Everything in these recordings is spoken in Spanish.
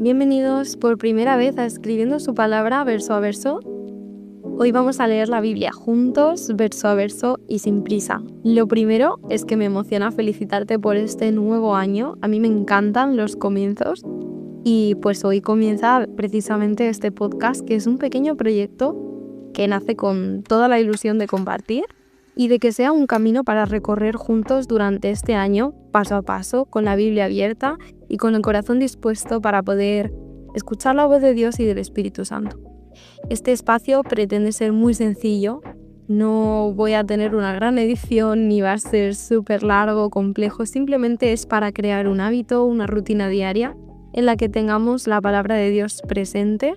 Bienvenidos por primera vez a Escribiendo su Palabra verso a verso. Hoy vamos a leer la Biblia juntos, verso a verso y sin prisa. Lo primero es que me emociona felicitarte por este nuevo año. A mí me encantan los comienzos y pues hoy comienza precisamente este podcast, que es un pequeño proyecto que nace con toda la ilusión de compartir y de que sea un camino para recorrer juntos durante este año, paso a paso, con la Biblia abierta y con el corazón dispuesto para poder escuchar la voz de Dios y del Espíritu Santo. Este espacio pretende ser muy sencillo, no voy a tener una gran edición ni va a ser súper largo o complejo, simplemente es para crear un hábito, una rutina diaria en la que tengamos la palabra de Dios presente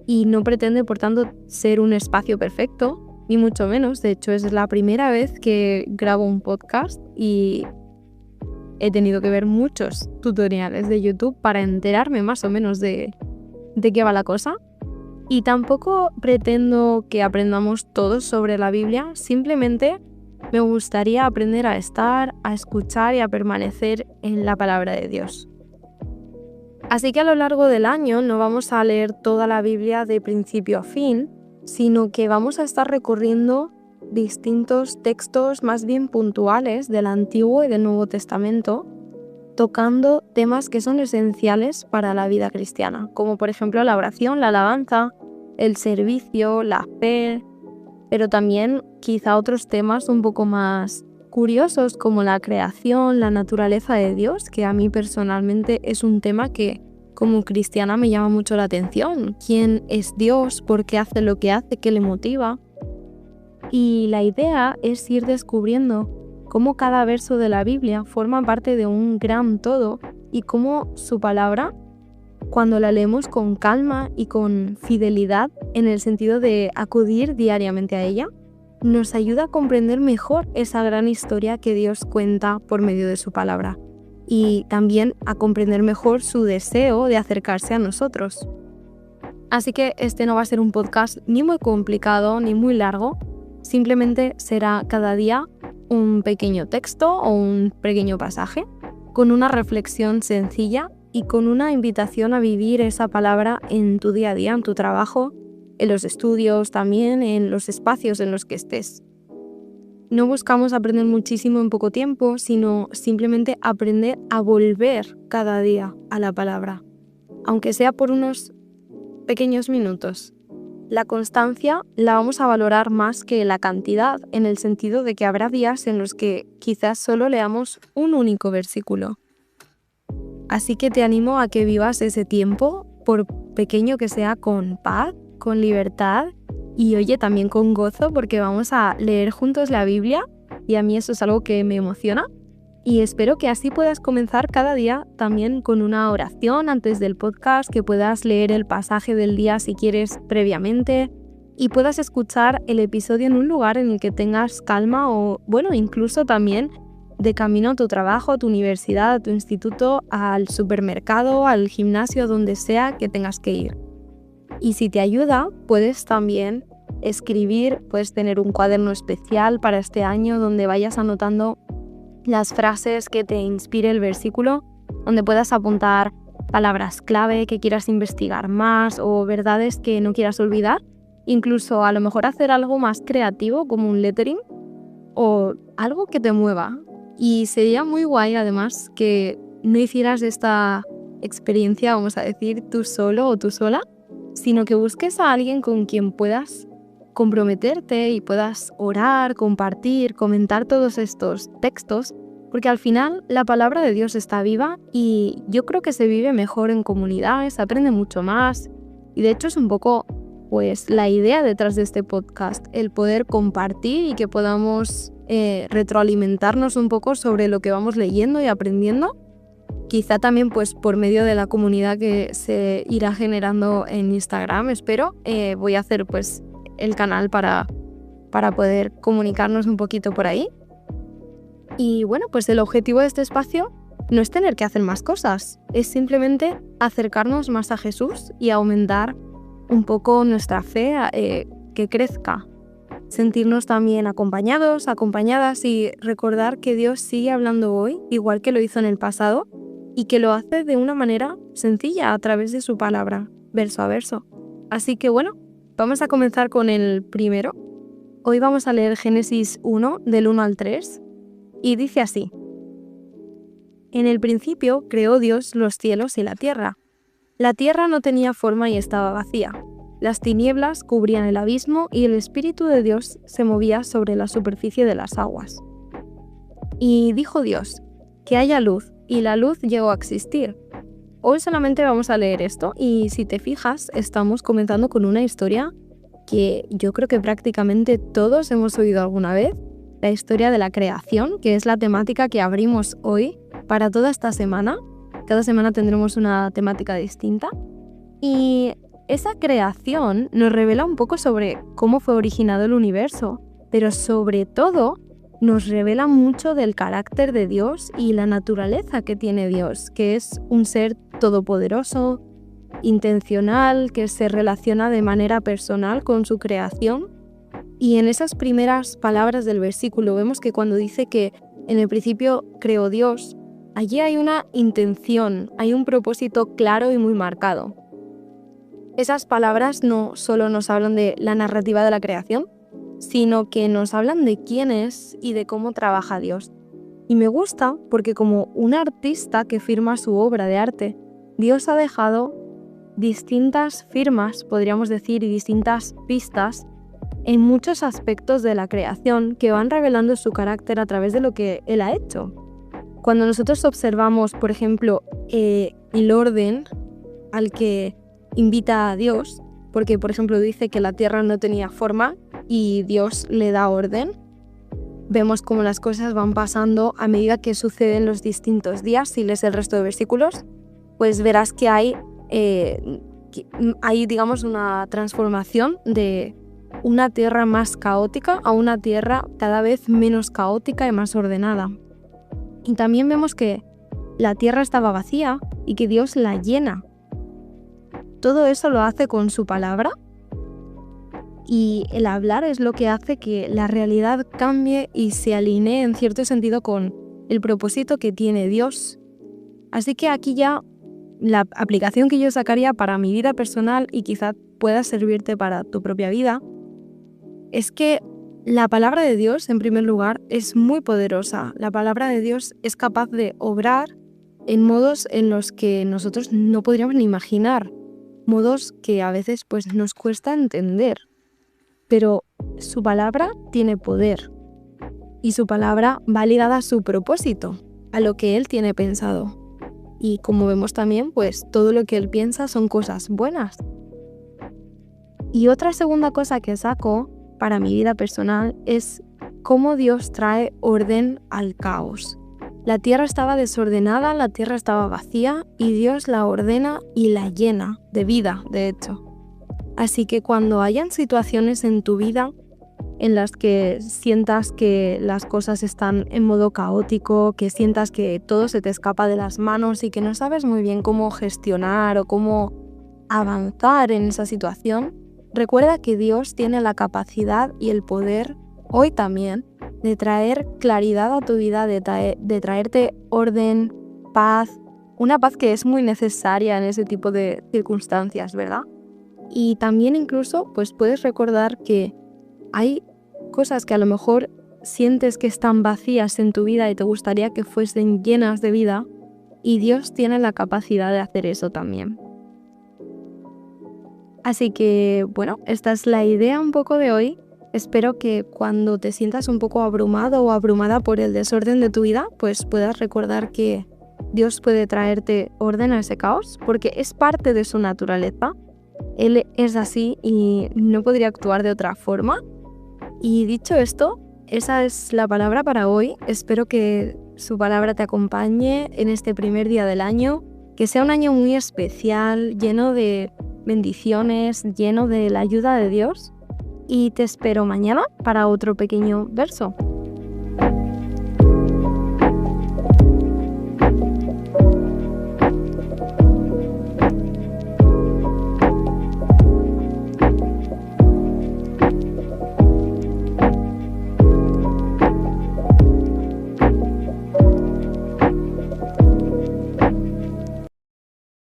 y no pretende, por tanto, ser un espacio perfecto, ni mucho menos. De hecho, es la primera vez que grabo un podcast y he tenido que ver muchos tutoriales de YouTube para enterarme más o menos de qué va la cosa. Y tampoco pretendo que aprendamos todos sobre la Biblia, simplemente me gustaría aprender a estar, a escuchar y a permanecer en la palabra de Dios. Así que a lo largo del año no vamos a leer toda la Biblia de principio a fin, sino que vamos a estar recorriendo distintos textos más bien puntuales del Antiguo y del Nuevo Testamento, tocando temas que son esenciales para la vida cristiana, como por ejemplo la oración, la alabanza, el servicio, la fe, pero también quizá otros temas un poco más curiosos como la creación, la naturaleza de Dios, que a mí personalmente es un tema que como cristiana me llama mucho la atención. ¿Quién es Dios? ¿Por qué hace lo que hace? ¿Qué le motiva? Y la idea es ir descubriendo cómo cada verso de la Biblia forma parte de un gran todo y cómo su palabra, cuando la leemos con calma y con fidelidad, en el sentido de acudir diariamente a ella, nos ayuda a comprender mejor esa gran historia que Dios cuenta por medio de su palabra y también a comprender mejor su deseo de acercarse a nosotros. Así que este no va a ser un podcast ni muy complicado ni muy largo, simplemente será cada día un pequeño texto o un pequeño pasaje con una reflexión sencilla y con una invitación a vivir esa palabra en tu día a día, en tu trabajo, en los estudios, también en los espacios en los que estés. No buscamos aprender muchísimo en poco tiempo, sino simplemente aprender a volver cada día a la palabra, aunque sea por unos pequeños minutos. La constancia la vamos a valorar más que la cantidad, en el sentido de que habrá días en los que quizás solo leamos un único versículo. Así que te animo a que vivas ese tiempo, por pequeño que sea, con paz, con libertad y oye, también con gozo, porque vamos a leer juntos la Biblia y a mí eso es algo que me emociona y espero que así puedas comenzar cada día también con una oración antes del podcast, que puedas leer el pasaje del día si quieres previamente y puedas escuchar el episodio en un lugar en el que tengas calma o bueno, incluso también de camino a tu trabajo, a tu universidad, a tu instituto, al supermercado, al gimnasio, donde sea que tengas que ir. Y si te ayuda, puedes también escribir, puedes tener un cuaderno especial para este año donde vayas anotando las frases que te inspire el versículo, donde puedas apuntar palabras clave que quieras investigar más o verdades que no quieras olvidar. Incluso a lo mejor hacer algo más creativo como un lettering o algo que te mueva. Y sería muy guay además que no hicieras esta experiencia, vamos a decir, tú solo o tú sola, sino que busques a alguien con quien puedas comprometerte y puedas orar, compartir, comentar todos estos textos, porque al final la palabra de Dios está viva y yo creo que se vive mejor en comunidad, se aprende mucho más y de hecho es un poco pues la idea detrás de este podcast, el poder compartir y que podamos retroalimentarnos un poco sobre lo que vamos leyendo y aprendiendo. Quizá también pues por medio de la comunidad que se irá generando en Instagram, espero. Voy a hacer pues el canal para poder comunicarnos un poquito por ahí. Y bueno, pues el objetivo de este espacio no es tener que hacer más cosas, es simplemente acercarnos más a Jesús y aumentar un poco nuestra fe, que crezca. Sentirnos también acompañados, acompañadas y recordar que Dios sigue hablando hoy, igual que lo hizo en el pasado, y que lo hace de una manera sencilla a través de su palabra, verso a verso. Así que bueno, vamos a comenzar con el primero. Hoy vamos a leer Génesis 1 del 1 al 3 y dice así: En el principio creó Dios los cielos y la tierra. La tierra no tenía forma y estaba vacía. Las tinieblas cubrían el abismo y el Espíritu de Dios se movía sobre la superficie de las aguas. Y dijo Dios: que haya luz, y la luz llegó a existir. Hoy solamente vamos a leer esto y si te fijas, estamos comenzando con una historia que yo creo que prácticamente todos hemos oído alguna vez, la historia de la creación, que es la temática que abrimos hoy para toda esta semana. Cada semana tendremos una temática distinta y esa creación nos revela un poco sobre cómo fue originado el universo, pero sobre todo nos revela mucho del carácter de Dios y la naturaleza que tiene Dios, que es un ser todopoderoso, intencional, que se relaciona de manera personal con su creación. Y en esas primeras palabras del versículo vemos que cuando dice que en el principio creó Dios, allí hay una intención, hay un propósito claro y muy marcado. Esas palabras no solo nos hablan de la narrativa de la creación, sino que nos hablan de quién es y de cómo trabaja Dios. Y me gusta porque como un artista que firma su obra de arte, Dios ha dejado distintas firmas, podríamos decir, y distintas pistas en muchos aspectos de la creación que van revelando su carácter a través de lo que Él ha hecho. Cuando nosotros observamos, por ejemplo, el orden al que invita a Dios, porque por ejemplo dice que la tierra no tenía forma y Dios le da orden, vemos cómo las cosas van pasando a medida que suceden los distintos días. Si lees el resto de versículos, pues verás que hay digamos una transformación de una tierra más caótica a una tierra cada vez menos caótica y más ordenada. Y también vemos que la tierra estaba vacía y que Dios la llena. Todo eso lo hace con su palabra y el hablar es lo que hace que la realidad cambie y se alinee en cierto sentido con el propósito que tiene Dios. Así que aquí ya la aplicación que yo sacaría para mi vida personal y quizá pueda servirte para tu propia vida es que la palabra de Dios, en primer lugar, es muy poderosa. La palabra de Dios es capaz de obrar en modos en los que nosotros no podríamos ni imaginar, modos que a veces pues nos cuesta entender. Pero su palabra tiene poder y su palabra va ligada a su propósito, a lo que Él tiene pensado. Y como vemos también, pues todo lo que Él piensa son cosas buenas. Y otra segunda cosa que saco para mi vida personal es cómo Dios trae orden al caos. La tierra estaba desordenada, la tierra estaba vacía y Dios la ordena y la llena de vida, de hecho. Así que cuando hayan situaciones en tu vida en las que sientas que las cosas están en modo caótico, que sientas que todo se te escapa de las manos y que no sabes muy bien cómo gestionar o cómo avanzar en esa situación, recuerda que Dios tiene la capacidad y el poder, hoy también, de traer claridad a tu vida, de traerte orden, paz, una paz que es muy necesaria en ese tipo de circunstancias, ¿verdad? Y también incluso pues puedes recordar que hay cosas que a lo mejor sientes que están vacías en tu vida y te gustaría que fuesen llenas de vida, y Dios tiene la capacidad de hacer eso también. Así que, bueno, esta es la idea un poco de hoy. Espero que cuando te sientas un poco abrumado o abrumada por el desorden de tu vida, pues puedas recordar que Dios puede traerte orden a ese caos, porque es parte de su naturaleza. Él es así y no podría actuar de otra forma. Y dicho esto, esa es la palabra para hoy. Espero que su palabra te acompañe en este primer día del año, que sea un año muy especial, lleno de bendiciones, lleno de la ayuda de Dios. Y te espero mañana para otro pequeño verso.